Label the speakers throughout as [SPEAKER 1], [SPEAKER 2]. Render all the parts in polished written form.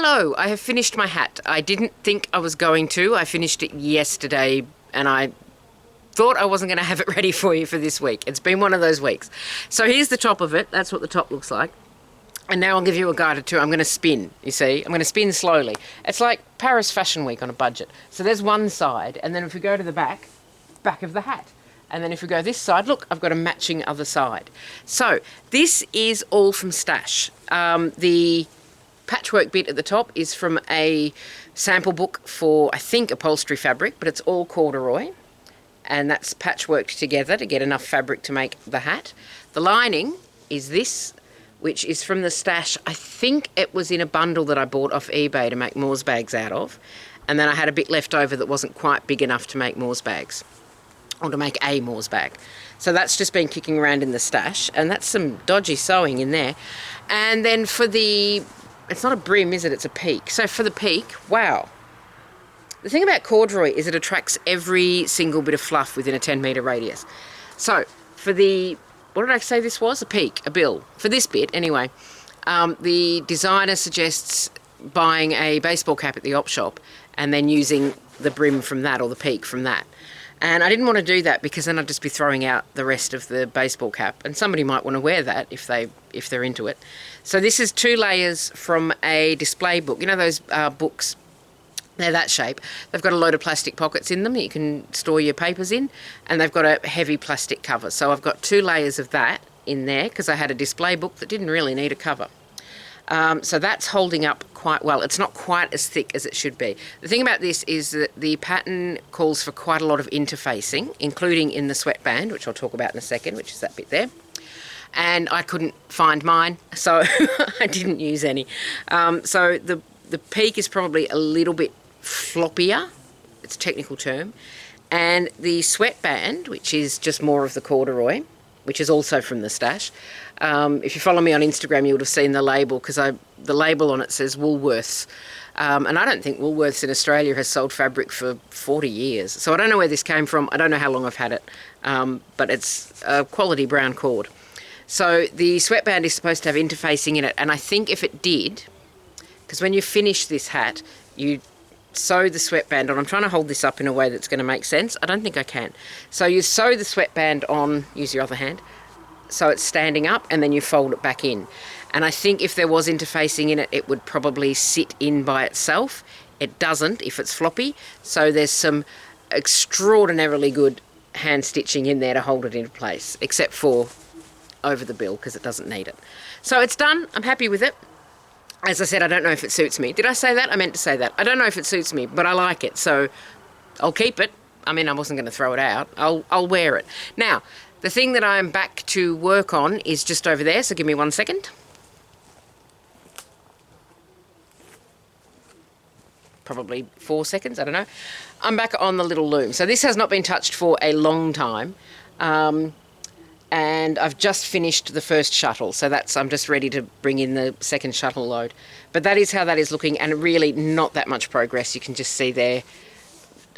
[SPEAKER 1] Hello, I have finished my hat. I didn't think I was going to. I finished it yesterday and I thought I wasn't going to have it ready for you for this week. It's been one of those weeks. So here's the top of it. That's what the top looks like. And now I'll give you a guide or two. I'm going to spin, you see. I'm going to spin slowly. It's like Paris Fashion Week on a budget. So there's one side, and then if we go to the back of the hat. And then if we go this side, look, I've got a matching other side. So this is all from Stash. The patchwork bit at the top is from a sample book for, I think, upholstery fabric, but it's all corduroy. And that's patchworked together to get enough fabric to make the hat. The lining is this, which is from the Stash. I think it was in a bundle that I bought off eBay to make Moore's bags out of. And then I had a bit left over that wasn't quite big enough to make Moore's bags, or to make a Moore's bag. So that's just been kicking around in the Stash, and that's some dodgy sewing in there. And then for the, it's not a brim, is it? It's a peak. So for the peak, wow. The thing about corduroy is it attracts every single bit of fluff within a 10-metre radius. So for the, what did I say this was? A peak, a bill. For this bit, anyway, the designer suggests buying a baseball cap at the op shop and then using the brim from that, or the peak from that. And I didn't want to do that because then I'd just be throwing out the rest of the baseball cap, and somebody might want to wear that if they're into it. So this is 2 layers from a display book. You know those books? They're that shape. They've got a load of plastic pockets in them that you can store your papers in, and they've got a heavy plastic cover. So I've got 2 layers of that in there because I had a display book that didn't really need a cover. So that's holding up quite well. It's not quite as thick as it should be. The thing about this is that the pattern calls for quite a lot of interfacing, including in the sweatband, which I'll talk about in a second, which is that bit there. And I couldn't find mine, so I didn't use any. So the peak is probably a little bit floppier. It's a technical term. And the sweatband, which is just more of the corduroy, which is also from the Stash. If you follow me on Instagram, you would have seen the label, because the label on it says Woolworths. And I don't think Woolworths in Australia has sold fabric for 40 years. So I don't know where this came from. I don't know how long I've had it. But it's a quality brown cord. So the sweatband is supposed to have interfacing in it. And I think if it did, because when you finish this hat, you sew the sweatband on. I'm trying to hold this up in a way that's going to make sense. I don't think I can. So you sew the sweatband on, use your other hand, so it's standing up, and then you fold it back in. And I think if there was interfacing in it, it would probably sit in by itself. It doesn't if it's floppy. So there's some extraordinarily good hand stitching in there to hold it into place, except for over the bill because it doesn't need it. So it's done. I'm happy with it. As I said, I don't know if it suits me. Did I say that? I meant to say that. I don't know if it suits me, but I like it, so I'll keep it. I mean, I wasn't going to throw it out. I'll wear it. Now, the thing that I'm back to work on is just over there, so give me 1 second. Probably 4 seconds, I don't know. I'm back on the little loom. So this has not been touched for a long time. And I've just finished the first shuttle, so I'm just ready to bring in the second shuttle load. But that is how that is looking, and really not that much progress. You can just see there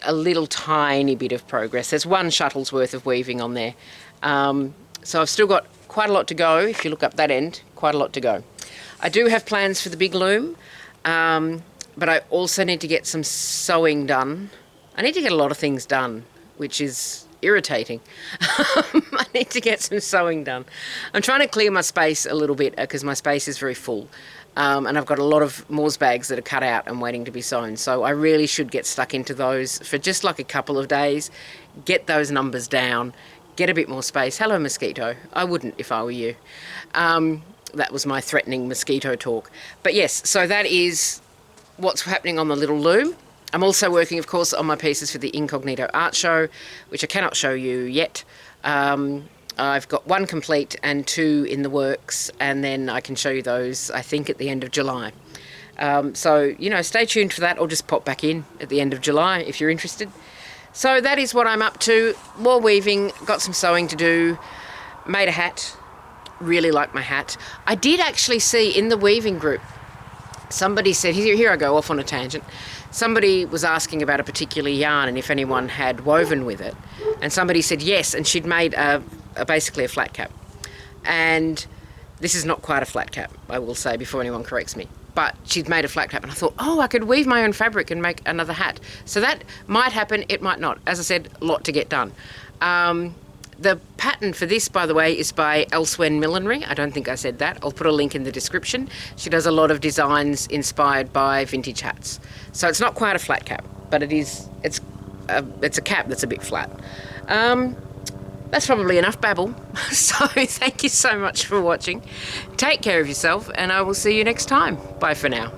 [SPEAKER 1] a little tiny bit of progress. There's 1 shuttle's worth of weaving on there. So I've still got quite a lot to go. If you look up that end, quite a lot to go. I do have plans for the big loom, but I also need to get some sewing done. I need to get a lot of things done, which is irritating. I need to get some sewing done. I'm trying to clear my space a little bit because my space is very full. And I've got a lot of Moore's bags that are cut out and waiting to be sewn. So I really should get stuck into those for just like a couple of days, get those numbers down, get a bit more space. Hello, mosquito. I wouldn't if I were you. That was my threatening mosquito talk. But yes, so that is what's happening on the little loom. I'm also working, of course, on my pieces for the Incognito Art Show, which I cannot show you yet. I've got 1 complete and 2 in the works, and then I can show you those, I think, at the end of July. So, you know, stay tuned for that, or just pop back in at the end of July if you're interested. So that is what I'm up to. More weaving, got some sewing to do, made a hat, really like my hat. I did actually see in the weaving group, somebody said, here I go off on a tangent, somebody was asking about a particular yarn and if anyone had woven with it. And somebody said yes, and she'd made basically a flat cap. And this is not quite a flat cap, I will say, before anyone corrects me. but she'd made a flat cap, and I thought, oh, I could weave my own fabric and make another hat. So that might happen, it might not. As I said, a lot to get done. The pattern for this, by the way, is by Elsewhen Millinery. I don't think I said that. I'll put a link in the description. She does a lot of designs inspired by vintage hats. So it's not quite a flat cap, but it's a cap that's a bit flat. That's probably enough babble. So thank you so much for watching. Take care of yourself, and I will see you next time. Bye for now.